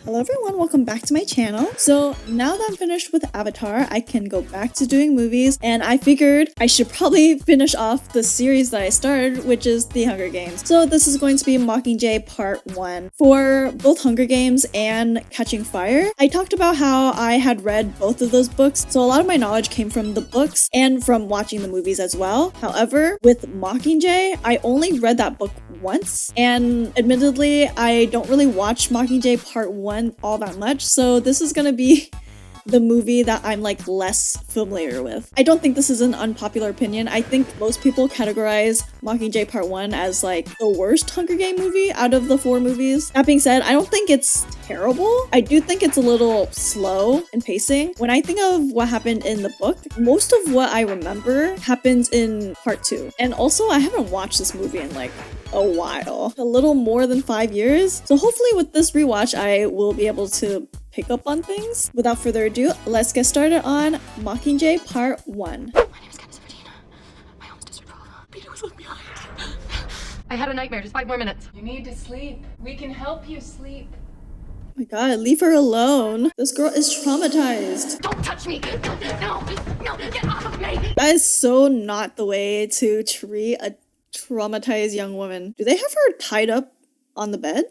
Hello everyone, welcome back to my channel. So now that I'm finished with Avatar, I can go back to doing movies, and I figured I should probably finish off the series that I started, which is The Hunger Games. So this is going to be Mockingjay Part 1. For both Hunger Games and Catching Fire, I talked about how I had read both of those books, so a lot of my knowledge came from the books and from watching the movies as well. However, with Mockingjay, I only read that book once, and admittedly, I don't really watch Mockingjay Part 1 all that much, so this is gonna be the movie that I'm like less familiar with. I don't think this is an unpopular opinion. I think most people categorize Mockingjay Part 1 as like the worst Hunger Game movie out of the 4 movies. That being said, I don't think it's terrible. I do think it's a little slow in pacing. When I think of what happened in the book, most of what I remember happens in Part 2. And also, I haven't watched this movie in like a while. A little more than 5 years. So hopefully with this rewatch, I will be able to pick up on things. Without further ado, let's get started on Mockingjay Part 1. My name is Peeta. My home's District 12. Peeta was left behind. I had a nightmare. Just 5 more minutes. You need to sleep. We can help you sleep. Oh my god, leave her alone. This girl is traumatized. Don't touch me! No, get off of me! That is so not the way to treat a traumatized young woman. Do they have her tied up on the bed?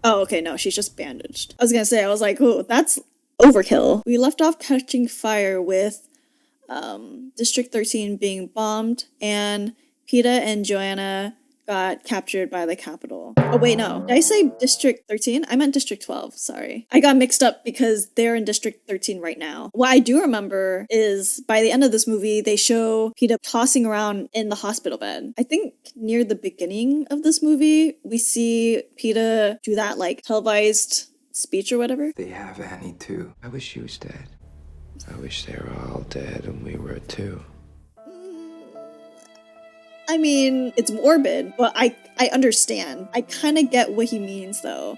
Oh, okay, no, she's just bandaged. I was gonna say, I was like, oh, that's overkill. We left off Catching Fire with District 13 being bombed, and Peeta and Joanna got captured by the Capitol. Oh wait, no. Did I say District 13? I meant District 12, sorry. I got mixed up because they're in District 13 right now. What I do remember is by the end of this movie, they show Peeta tossing around in the hospital bed. I think near the beginning of this movie, we see Peeta do that like televised speech or whatever. They have Annie too. I wish she was dead. I wish they were all dead and we were too. I mean, it's morbid, but I understand. I kind of get what he means, though.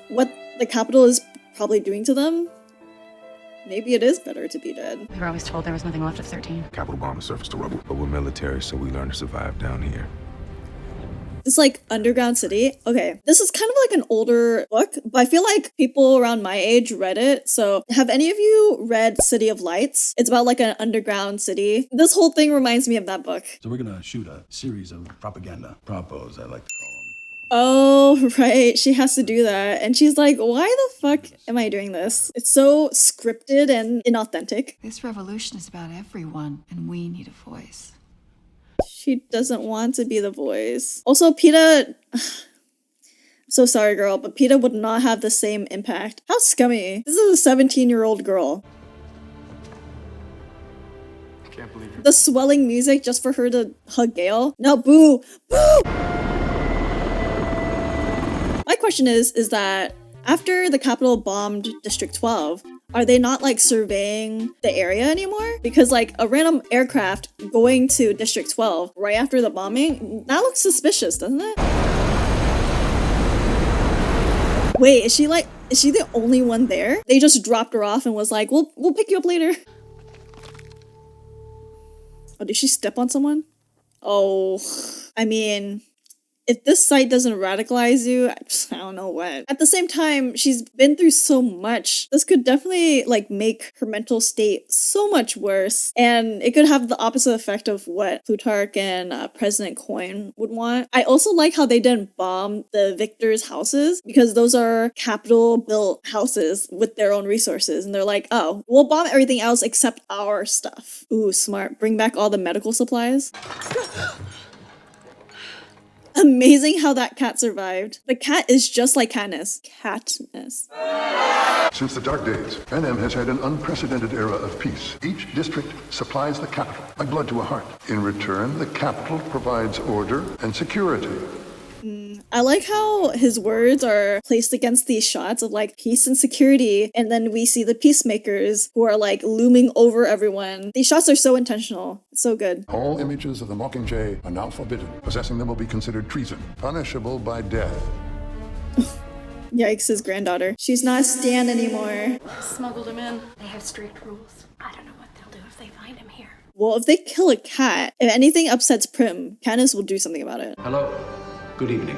What the Capitol is probably doing to them, maybe it is better to be dead. We were always told there was nothing left of 13. Capitol bomb is surface to rubble, but we're military, so we learn to survive down here. This like underground city. Okay, this is kind of like an older book, but I feel like people around my age read it. So have any of you read City of Lights? It's about like an underground city. This whole thing reminds me of that book. So we're gonna shoot a series of propaganda, propos, I like to call them. Oh, right. She has to do that. And she's like, why the fuck am I doing this? It's so scripted and inauthentic. This revolution is about everyone, and we need a voice. She doesn't want to be the voice. Also, Peeta... I'm so sorry, girl, but Peeta would not have the same impact. How scummy. This is a 17-year-old girl. I can't believe it. The swelling music just for her to hug Gale? No, boo! Boo! My question is that after the Capitol bombed District 12, are they not like surveying the area anymore? Because like a random aircraft going to District 12 right after the bombing, that looks suspicious, doesn't it? Wait, is she the only one there? They just dropped her off and was like, we'll pick you up later. Oh, did she step on someone? Oh, I mean, if this site doesn't radicalize you, I don't know what. At the same time, she's been through so much. This could definitely like make her mental state so much worse. And it could have the opposite effect of what Plutarch and President Coin would want. I also like how they didn't bomb the victors' houses, because those are Capitol built houses with their own resources. And they're like, oh, we'll bomb everything else except our stuff. Ooh, smart. Bring back all the medical supplies. Amazing how that cat survived. The cat is just like Katniss. Katniss. Since the Dark Days, NM has had an unprecedented era of peace. Each district supplies the capital, like blood to a heart. In return, the capital provides order and security. I like how his words are placed against these shots of like peace and security, and then we see the peacemakers who are like looming over everyone. These shots are so intentional. It's so good. All images of the Mockingjay are now forbidden. Possessing them will be considered treason, punishable by death. Yikes, his granddaughter. She's not Stan anymore. Smuggled him in. They have strict rules. I don't know what they'll do if they find him here. Well, if they kill a cat, if anything upsets Prim, Katniss will do something about it. Hello. Good evening.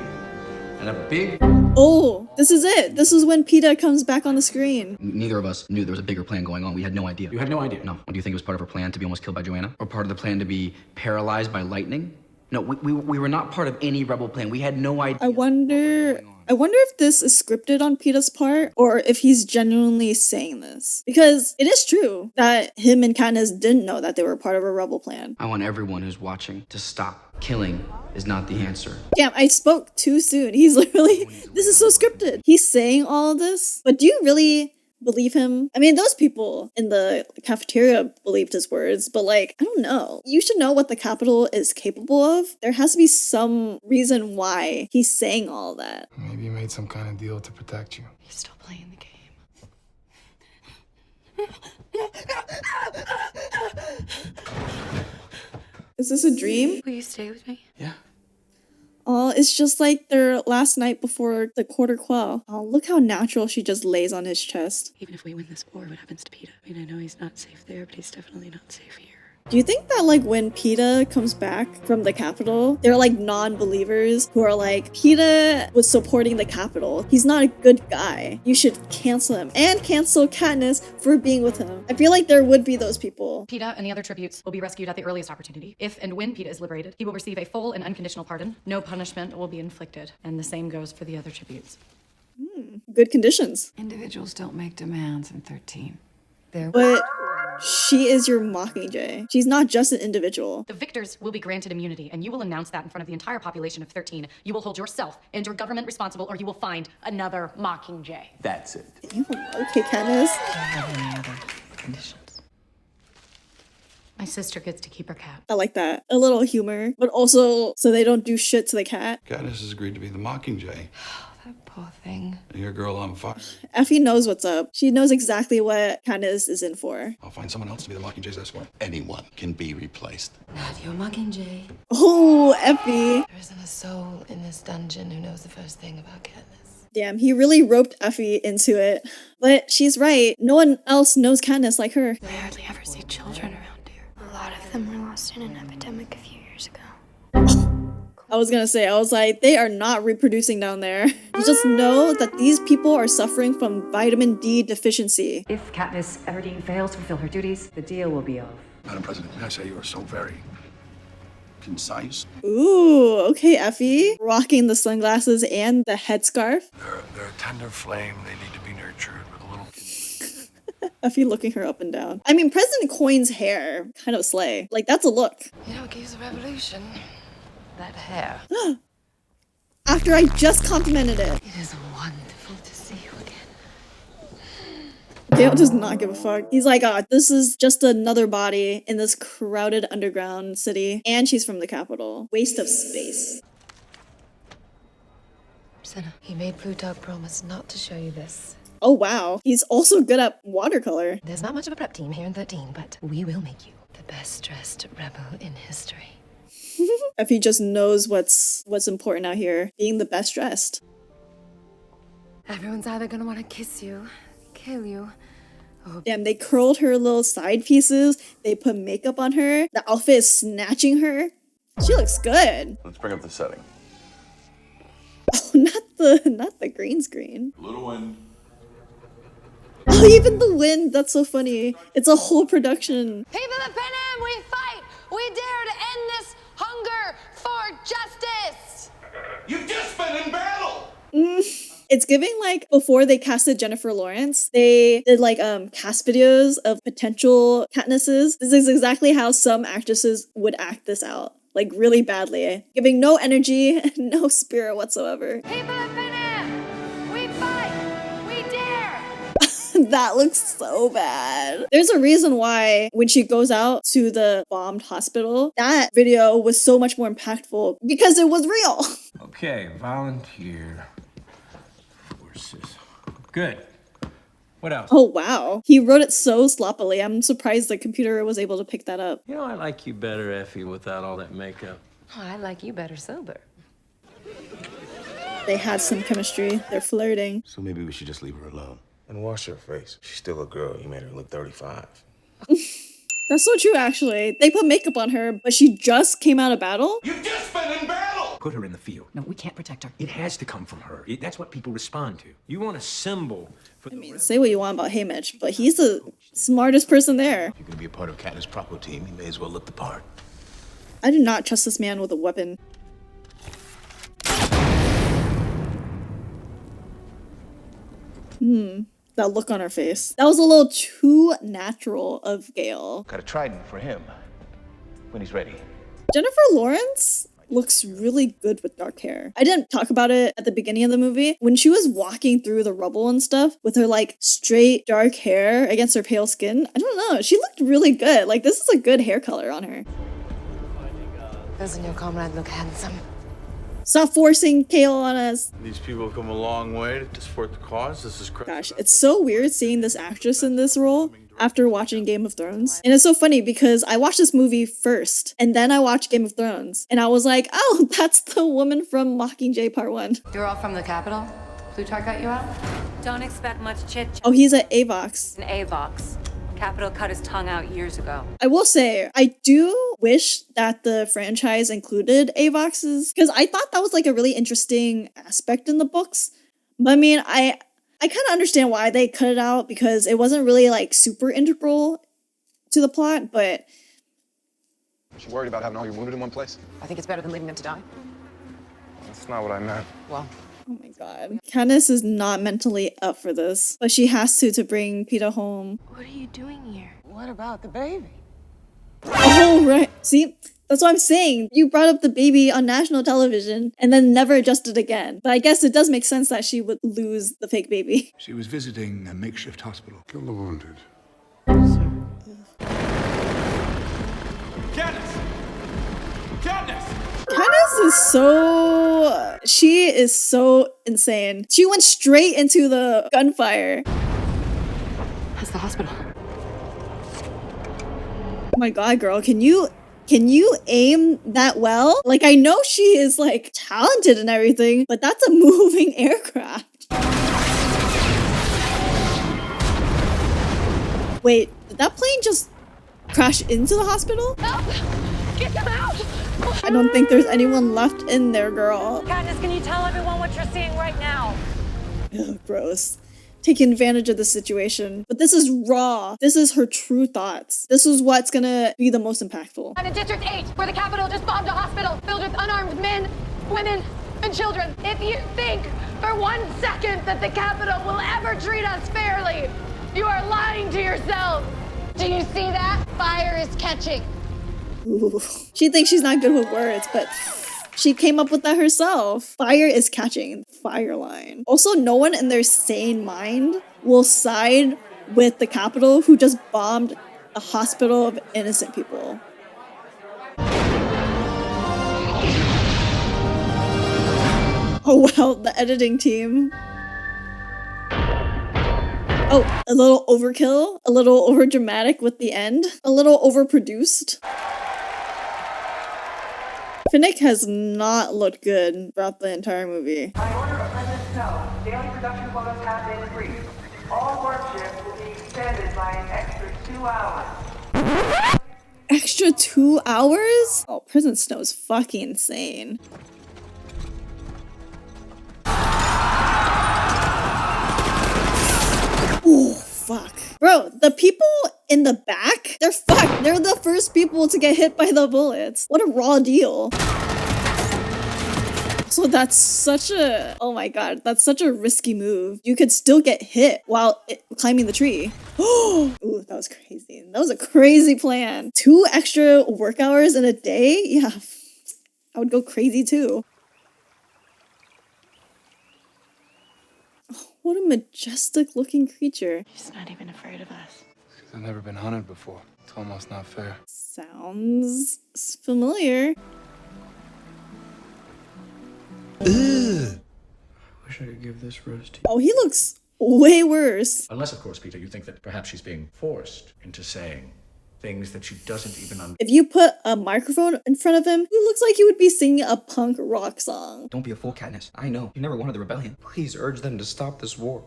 And a big Oh, this is it. This is when Peeta comes back on the screen. Neither of us knew there was a bigger plan going on. We had no idea. You had no idea? No. Do you think it was part of her plan to be almost killed by Joanna? Or part of the plan to be paralyzed by lightning? No, we were not part of any rebel plan. We had no idea. I wonder if this is scripted on Peeta's part or if he's genuinely saying this. Because it is true that him and Katniss didn't know that they were part of a rebel plan. I want everyone who's watching to stop. Killing is not the answer. Damn, I spoke too soon. He's literally, this is so scripted. He's saying all of this, but do you really believe him? I mean, those people in the cafeteria believed his words, but like, I don't know. You should know what the Capitol is capable of. There has to be some reason why he's saying all that. Maybe he made some kind of deal to protect you. He's still playing the game. Is this a dream? Will you stay with me? Yeah. Oh, it's just like their last night before the quarter quell. Oh, look how natural she just lays on his chest. Even if we win this war, what happens to Peeta? I mean, I know he's not safe there, but he's definitely not safe here. Do you think that like when Peeta comes back from the Capitol, they're like non-believers who are like, Peeta was supporting the Capitol. He's not a good guy. You should cancel him and cancel Katniss for being with him. I feel like there would be those people. Peeta and the other tributes will be rescued at the earliest opportunity. If and when Peeta is liberated, he will receive a full and unconditional pardon. No punishment will be inflicted. And the same goes for the other tributes. Good conditions. Individuals don't make demands in 13. But she is your Mockingjay. She's not just an individual. The victors will be granted immunity, and you will announce that in front of the entire population of 13. You will hold yourself and your government responsible, or you will find another Mockingjay. That's it. Damn, okay, Katniss. Any other conditions? My sister gets to keep her cat. I like that. A little humor, but also so they don't do shit to the cat. Katniss has agreed to be the Mockingjay. That poor thing. Your girl on fire. Effie knows what's up. She knows exactly what Katniss is in for. I'll find someone else to be the Mockingjay's escort. Anyone can be replaced. Not your Mockingjay. Oh, Effie. There isn't a soul in this dungeon who knows the first thing about Katniss. Damn, he really roped Effie into it. But she's right. No one else knows Katniss like her. I hardly ever see children around here. A lot of them were lost in an epidemic a few years ago. I was gonna say, I was like, they are not reproducing down there. You just know that these people are suffering from vitamin D deficiency. If Katniss Everdeen fails to fulfill her duties, the deal will be off. Madam President, may I say you are so very concise. Ooh, okay, Effie. Rocking the sunglasses and the headscarf. They're a tender flame. They need to be nurtured with a little... Effie looking her up and down. I mean, President Coin's hair, kind of slay. Like, that's a look. You know what gives a revolution? That hair. After I just complimented it. It is wonderful to see you again. Gale does not give a fuck. He's like, this is just another body in this crowded underground city. And she's from the capital. Waste of space. Senna, he made Plutarch promise not to show you this. Oh, wow. He's also good at watercolor. There's not much of a prep team here in 13, but we will make you the best dressed rebel in history. If he just knows what's important out here, being the best dressed. Everyone's either gonna want to kiss you, kill you, or... Damn, they curled her little side pieces. They put makeup on her. The outfit is snatching her. She looks good. Let's bring up the setting. Oh, not the green screen. A little wind. Oh, even the wind. That's so funny. It's a whole production. People of Panem, we fight. We dare to end this hunger for justice. You've just been in battle. It's giving like before they casted Jennifer Lawrence, they did like cast videos of potential Katnisses. This is exactly how some actresses would act this out. Like really badly. Giving no energy, no spirit whatsoever. People of Panem, we fight. We dare. That looks so bad. There's a reason why when she goes out to the bombed hospital, that video was so much more impactful because it was real. Okay, volunteer forces. Good. What else? Oh, wow. He wrote it so sloppily. I'm surprised the computer was able to pick that up. You know, I like you better, Effie, without all that makeup. Oh, I like you better sober. They had some chemistry. They're flirting. So maybe we should just leave her alone. And wash her face. She's still a girl. You made her look 35. That's so true, actually. They put makeup on her, but she just came out of battle? You've just been in battle! put her in the field. No, we can't protect her. It has to come from her. That's what people respond to. You want a symbol for I mean, say what you want about Haymitch, but he's the smartest person there. If you're gonna be a part of Katniss' Propos team, you may as well look the part. I do not trust this man with a weapon. That look on her face. That was a little too natural of Gale. Got a trident for him when he's ready. Jennifer Lawrence looks really good with dark hair. I didn't talk about it at the beginning of the movie. When she was walking through the rubble and stuff with her like straight dark hair against her pale skin, I don't know, she looked really good. Like this is a good hair color on her. Doesn't your comrade look handsome? Stop forcing Gale on us. These people have come a long way to support the cause. This is crazy. Gosh, it's so weird seeing this actress in this role after watching Game of Thrones. And it's so funny because I watched this movie first and then I watched Game of Thrones and I was like, oh, that's the woman from Mockingjay Part 1. You're all from the capital? Plutarch got you out? Don't expect much chit-chat. Oh, he's at Avox. An Avox. Capital cut his tongue out years ago. I will say, I do wish that the franchise included Avoxes because I thought that was like a really interesting aspect in the books. But I mean, I kind of understand why they cut it out because it wasn't really like super integral to the plot, but... You worried about having all your wounded in one place? I think it's better than leaving them to die. That's not what I meant. Well, oh my god. Katniss is not mentally up for this, but she has to bring Peeta home. What are you doing here? What about the baby? Oh, right. See? That's what I'm saying. You brought up the baby on national television and then never adjusted again. But I guess it does make sense that she would lose the fake baby. She was visiting a makeshift hospital. Kill the wounded. Katniss is so... She is so insane. She went straight into the gunfire. how's the hospital? Oh my god, girl, can you aim that well? Like, I know she is like talented and everything, but that's a moving aircraft. Wait, did that plane just crash into the hospital? Help! Get them out! I don't think there's anyone left in there, girl. Katniss, can you tell everyone what you're seeing right now? Ugh, gross. Taking advantage of the situation. But this is raw. This is her true thoughts. This is what's gonna be the most impactful. I'm in District 8, where the Capitol just bombed a hospital filled with unarmed men, women, and children. If you think for 1 second that the Capitol will ever treat us fairly, you are lying to yourself. Do you see that? Fire is catching. Ooh. She thinks she's not good with words, but she came up with that herself. Fire is catching. Fire line. Also, no one in their sane mind will side with the Capitol who just bombed a hospital of innocent people. Oh well, the editing team. Oh, a little overkill, a little overdramatic with the end, a little overproduced. Finnick has not looked good throughout the entire movie. By order of President Snow, daily production quotas have been increased. All work shifts will be extended by an extra 2 hours. Extra 2 hours? Oh, President Snow is fucking insane. Oh, fuck. Bro, the people in the back, they're fucked. They're the first people to get hit by the bullets. What a raw deal. So that's such a, oh my god, that's such a risky move. You could still get hit while climbing the tree. Ooh, that was crazy. That was a crazy plan. 2 extra work hours in a day? Yeah, I would go crazy too. What a majestic looking creature. He's not even afraid of us. Because I've never been hunted before. It's almost not fair. Sounds familiar. Ugh. Wish I could give this rose to you. Oh, he looks way worse. Unless, of course, Peeta, you think that perhaps she's being forced into saying things that she doesn't even understand. If you put a microphone in front of him, he looks like he would be singing a punk rock song. Don't be a fool, Katniss. I know. You never wanted the rebellion. Please urge them to stop this war.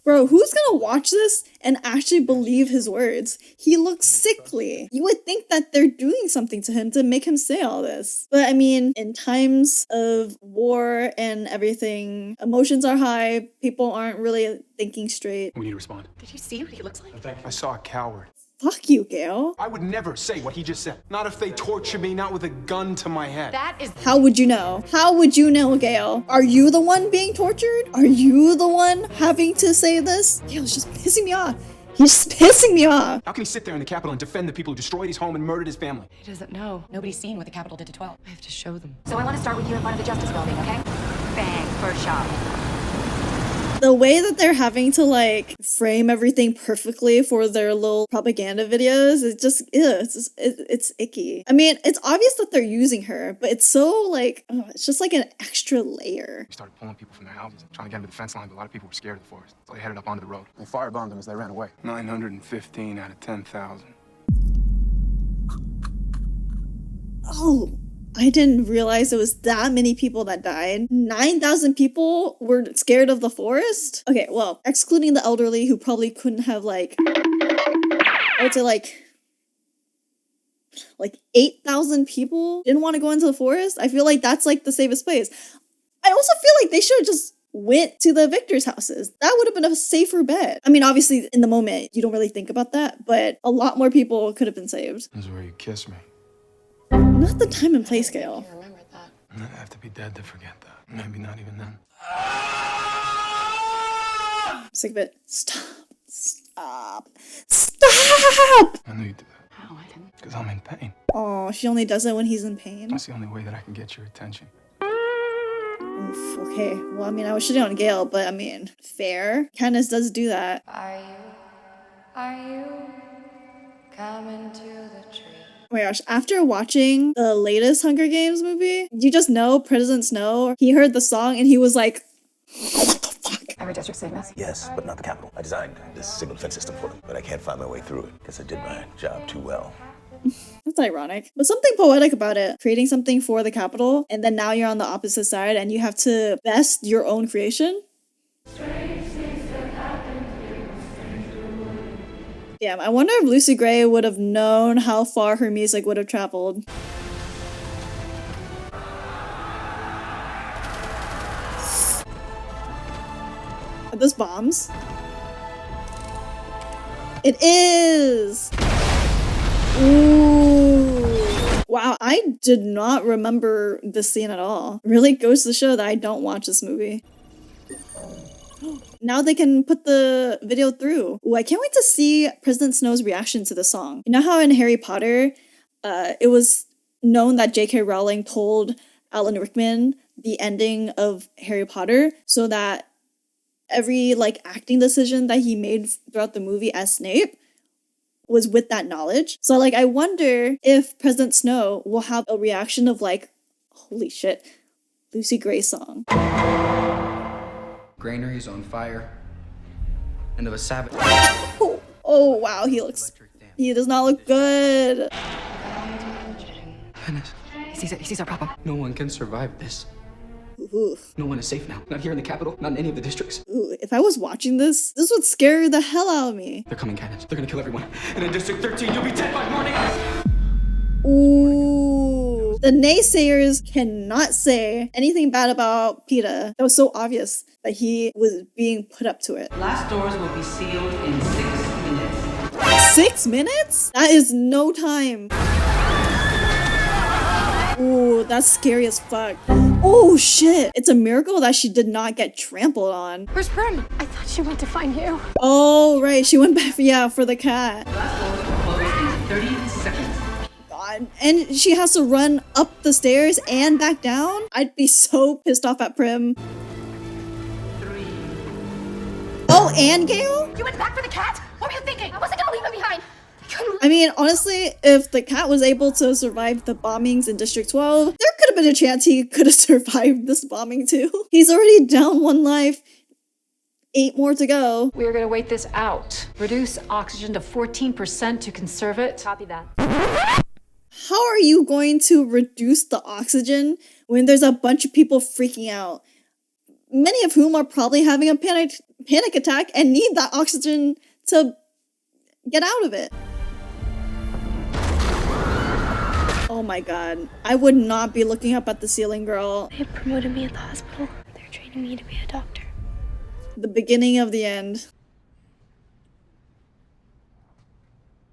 Bro, who's gonna watch this and actually believe his words? He looks sickly. You would think that they're doing something to him to make him say all this. But I mean, in times of war and everything, emotions are high, people aren't really thinking straight. We need to respond. Did you see what he looks like? I saw a coward. Fuck you, Gale. I would never say what he just said. Not if they torture me, not with a gun to my head. That is. How would you know? How would you know, Gale? Are you the one being tortured? Are you the one having to say this? Gale's just pissing me off. He's just pissing me off. How can he sit there in the Capitol and defend the people who destroyed his home and murdered his family? He doesn't know. Nobody's seen what the Capitol did to 12. I have to show them. So I want to start with you in front of the Justice Building, okay? Bang, first shot. The way that they're having to like frame everything perfectly for their little propaganda videos is just, it's icky. I mean, it's obvious that they're using her, but it's so like, it's just like an extra layer. We started pulling people from their houses, trying to get into the fence line, but a lot of people were scared of the forest. So they headed up onto the road. They firebombed them as they ran away. 915 out of 10,000. Oh, I didn't realize it was that many people that died. 9,000 people were scared of the forest? Okay, well, excluding the elderly who probably couldn't have like, I would say like 8,000 people didn't want to go into the forest. I feel like that's like the safest place. I also feel like they should have just went to the victors' houses. That would have been a safer bet. I mean, obviously in the moment, you don't really think about that, but a lot more people could have been saved. This is where you kiss me. Not the time and place, Gale. I have to be dead to forget that. Maybe not even then. I'm sick of it. Stop. Stop. Stop! I know you do that. How? I didn't. Because I'm in pain. Oh, she only does it when he's in pain. That's the only way that I can get your attention. Oof, okay. Well, I mean, I was shitting on Gale, but I mean, fair. Candace does do that. Are you coming to the tree? Oh my gosh, after watching the latest Hunger Games movie, you just know President Snow, he heard the song and he was like, what the fuck? Every district saying this? Yes, but not the Capitol. I designed this signal defense system for them, but I can't find my way through it because I did my job too well. That's ironic. But something poetic about it. Creating something for the Capitol, and then now you're on the opposite side and you have to best your own creation. Damn, I wonder if Lucy Gray would have known how far her music would have traveled. Are those bombs? It is! Ooh. Wow, I did not remember this scene at all. It really goes to show that I don't watch this movie. Now they can put the video through. Ooh, I can't wait to see President Snow's reaction to the song. You know how in Harry Potter, it was known that J.K. Rowling told Alan Rickman the ending of Harry Potter so that every like acting decision that he made throughout the movie as Snape was with that knowledge. So like I wonder if President Snow will have a reaction of like, holy shit, Lucy Gray's song. Granaries on fire. And of a savage. Oh wow, he does not look good. Goodness. He sees our problem. No one can survive this. Ooh. No one is safe now. Not here in the Capitol, not in any of the districts. Ooh, if I was watching this would scare the hell out of me. They're coming, Candace. They're gonna kill everyone. And in District 13, you'll be dead by morning. Ooh. The naysayers cannot say anything bad about Peeta. That was so obvious that he was being put up to it. Last doors will be sealed in 6 minutes. 6 minutes? That is no time. Ooh, that's scary as fuck. Oh shit! It's a miracle that she did not get trampled on. Where's Prim? I thought she went to find you. Oh right, she went back, yeah, for the cat. Last doors will close in 30 seconds. God, and she has to run up the stairs and back down? I'd be so pissed off at Prim. 3. Oh, and Gale? You went back for the cat? What were you thinking? I wasn't gonna leave him behind. I mean, honestly, if the cat was able to survive the bombings in District 12, there could have been a chance he could have survived this bombing too. He's already down 1 life. 8 more to go. We are going to wait this out. Reduce oxygen to 14% to conserve it. Copy that. How are you going to reduce the oxygen when there's a bunch of people freaking out? Many of whom are probably having a panic attack and need that oxygen to get out of it. Oh my god. I would not be looking up at the ceiling, girl. They promoted me at the hospital. They're training me to be a doctor. The beginning of the end.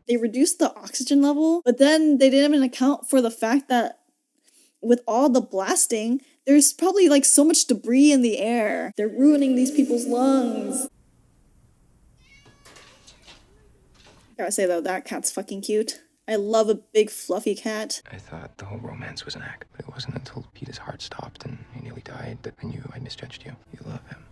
They reduced the oxygen level, but then they didn't even account for the fact that with all the blasting, there's probably like so much debris in the air. They're ruining these people's lungs. Gotta say though, that cat's fucking cute. I love a big fluffy cat. I thought the whole romance was an act, but it wasn't until Peeta's heart stopped and he nearly died that I knew I misjudged you. You love him.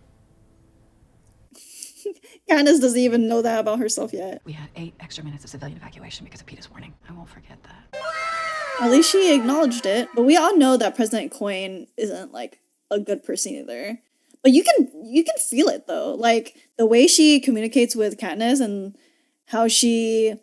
Candace doesn't even know that about herself yet. We had 8 extra minutes of civilian evacuation because of Peeta's warning. I won't forget that. At least she acknowledged it. But we all know that President Coin isn't like a good person either. But you can feel it though. Like the way she communicates with Katniss and how she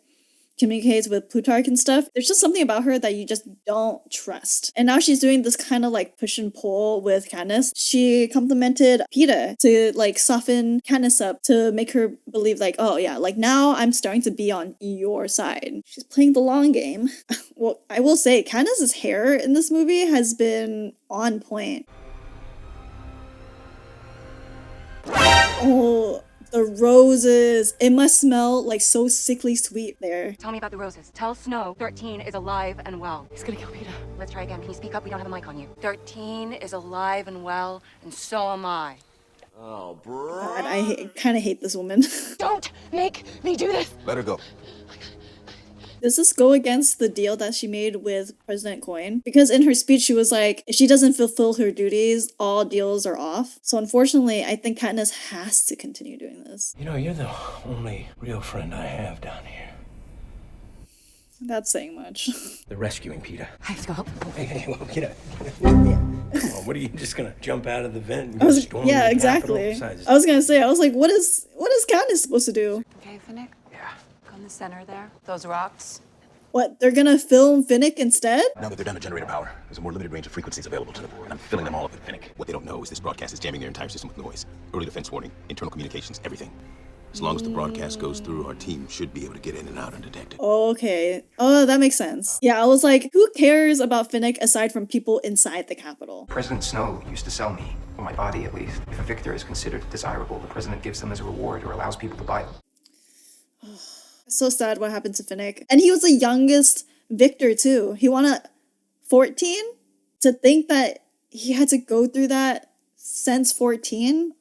communicates with Plutarch and stuff, there's just something about her that you just don't trust. And now she's doing this kind of like push and pull with Katniss. She complimented Peeta to like soften Katniss up to make her believe like, oh yeah, like now I'm starting to be on your side. She's playing the long game. Well, I will say Katniss's hair in this movie has been on point. Oh, the roses. It must smell like so sickly sweet there. Tell me about the roses. Tell Snow 13 is alive and well. He's gonna kill Peeta. Let's try again. Can you speak up? We don't have a mic on you. 13 is alive and well, and so am I. Oh, bro. God, I kind of hate this woman. Don't make me do this! Let her go. Does this go against the deal that she made with President Coin? Because in her speech, she was like, if she doesn't fulfill her duties, all deals are off. So unfortunately, I think Katniss has to continue doing this. You know, you're the only real friend I have down here. That's saying much. They're rescuing Peeta. I have to go help. Hey, well, get up. Come on, what are you just gonna jump out of the vent and go storm yeah, the exactly. Capitol? I was gonna say, I was like, what is Katniss supposed to do? Okay, Finnick? Yeah. Go in the center there. Those rocks. What, they're gonna film Finnick instead? Now that they're down to generator power, there's a more limited range of frequencies available to them, and I'm filling them all up with Finnick. What they don't know is this broadcast is jamming their entire system with noise. Early defense warning, internal communications, everything. As long as the broadcast goes through, our team should be able to get in and out undetected. Okay. Oh, that makes sense. Yeah, I was like, who cares about Finnick aside from people inside the Capitol? President Snow used to sell me, or my body at least. If a victor is considered desirable, the president gives them as a reward or allows people to buy them. So sad what happened to Finnick. And he was the youngest victor too. He won at 14? To think that he had to go through that since 14?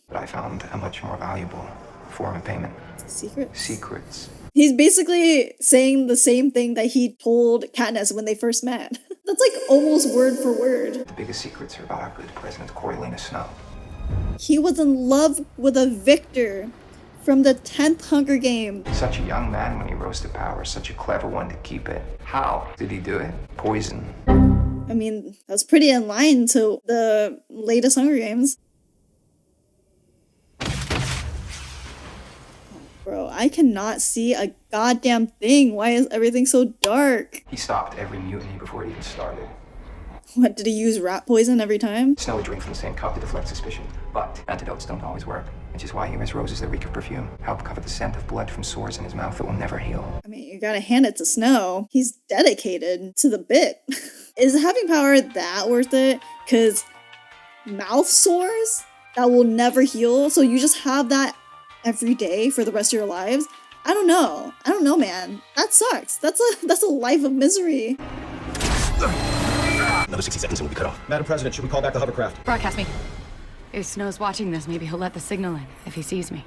But I found a much more valuable form of payment. Secrets? Secrets. He's basically saying the same thing that he told Katniss when they first met. That's like almost word for word. The biggest secrets are about our good President Coriolanus Snow. He was in love with a victor from the 10th Hunger Game. Such a young man when he rose to power, such a clever one to keep it. How did he do it? Poison. I mean, that's pretty in line to the latest Hunger Games. Bro, I cannot see a goddamn thing. Why is everything so dark? He stopped every mutiny before it even started. What, did he use rat poison every time? Snow would drink from the same cup to deflect suspicion, but antidotes don't always work, which is why he wears roses that reek of perfume, help cover the scent of blood from sores in his mouth that will never heal. I mean, you gotta hand it to Snow. He's dedicated to the bit. Is having power that worth it? Because mouth sores that will never heal, so you just have that every day for the rest of your lives? I don't know, man. That sucks. That's a life of misery. Another 60 seconds and we'll be cut off. Madam President, should we call back the hovercraft? Broadcast me. If Snow's watching this, maybe he'll let the signal in if he sees me.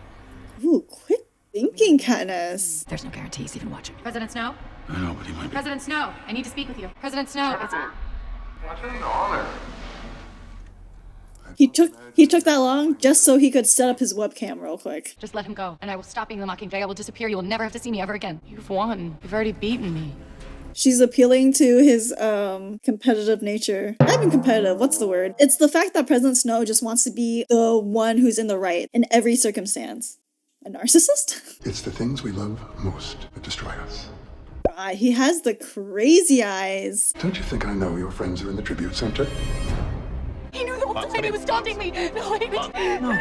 Ooh, quick thinking, Katniss. There's no guarantee he's even watching. President Snow? I know, but he might be. President Snow, I need to speak with you. President Snow, it's... What an honor. He took that long just so he could set up his webcam real quick. Just let him go, and I will stop being the Mockingjay. I will disappear. You will never have to see me ever again. You've won. You've already beaten me. She's appealing to his competitive nature. Not even competitive, what's the word? It's the fact that President Snow just wants to be the one who's in the right in every circumstance. A narcissist? It's the things we love most that destroy us. God, he has the crazy eyes. Don't you think I know your friends are in the tribute center? He knew the whole time he was taunting me. No, wait. No.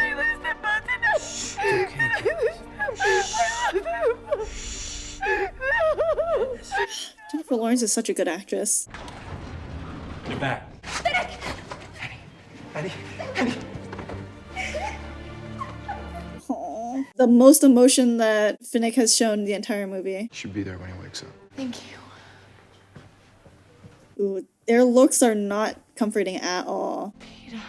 Jennifer Lawrence is such a good actress. You're back. Aww. The most emotion that Finnick has shown the entire movie. Should be there when he wakes up. Thank you. Ooh, their looks are not comforting at all. Peeta.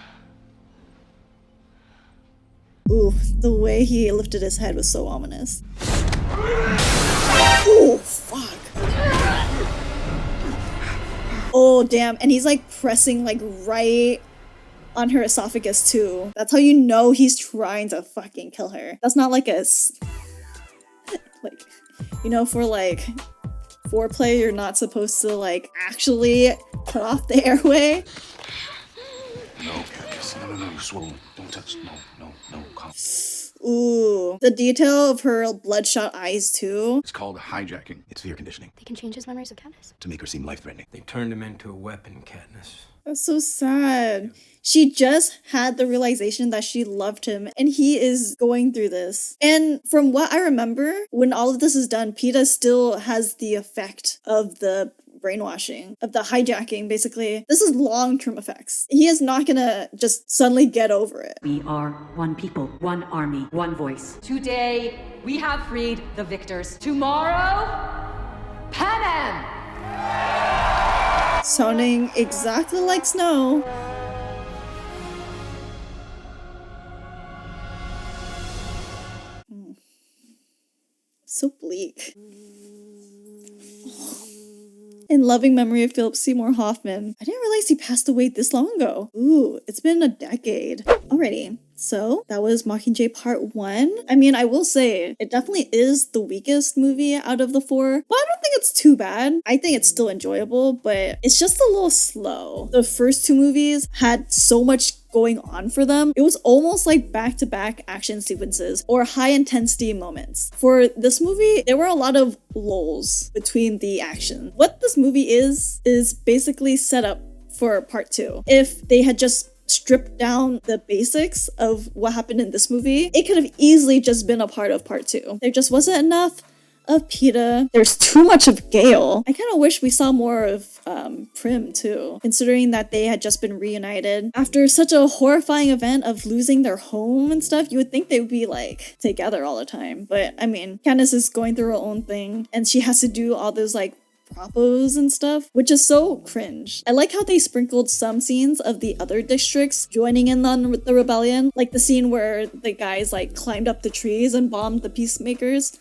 Ooh, the way he lifted his head was so ominous. Oh, fuck. Oh, damn. And he's like pressing like right on her esophagus too. That's how you know he's trying to fucking kill her. That's not like a like, you know, for like foreplay, you're not supposed to like actually cut off the airway. No, Candace. No, you're swollen. Don't touch. No, calm. Ooh, the detail of her bloodshot eyes too. It's called hijacking. It's fear conditioning. They can change his memories of Katniss. To make her seem life-threatening. They turned him into a weapon, Katniss. That's so sad. She just had the realization that she loved him and he is going through this. And from what I remember, when all of this is done, Peeta still has the effect of the brainwashing, of the hijacking, basically. This is long-term effects. He is not gonna just suddenly get over it. We are one people, one army, one voice. Today, we have freed the victors. Tomorrow, Panem! Sounding exactly like Snow. So bleak. In loving memory of Philip Seymour Hoffman. I didn't realize he passed away this long ago. Ooh, it's been a decade. Alrighty, so that was Mockingjay Part 1. I mean, I will say, it definitely is the weakest movie out of the 4, but I don't think it's too bad. I think it's still enjoyable, but it's just a little slow. The first 2 movies had so much going on for them. It was almost like back-to-back action sequences or high-intensity moments. For this movie, there were a lot of lulls between the action. What this movie is basically set up for Part 2. If they had just stripped down the basics of what happened in this movie, it could have easily just been a part of Part 2. There just wasn't enough of Peeta. There's too much of Gale. I kind of wish we saw more of Prim too, considering that they had just been reunited. After such a horrifying event of losing their home and stuff, you would think they would be like together all the time. But I mean, Candace is going through her own thing and she has to do all those like propos and stuff, which is so cringe. I like how they sprinkled some scenes of the other districts joining in on the rebellion, like the scene where the guys like climbed up the trees and bombed the peacekeepers,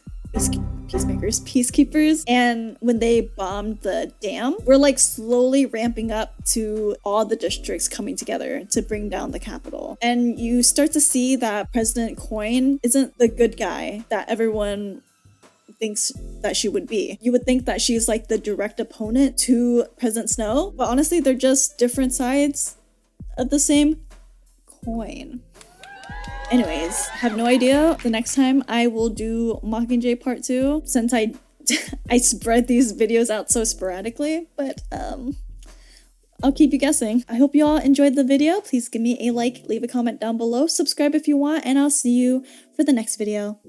and when they bombed the dam, we're like slowly ramping up to all the districts coming together to bring down the capital. And you start to see that President Coin isn't the good guy that everyone thinks that she would be. You would think that she's like the direct opponent to President Snow, but honestly they're just different sides of the same coin. Anyways, have no idea the next time I will do Mockingjay Part 2, since I spread these videos out so sporadically, but I'll keep you guessing. I hope you all enjoyed the video. Please give me a like, leave a comment down below, subscribe if you want, and I'll see you for the next video.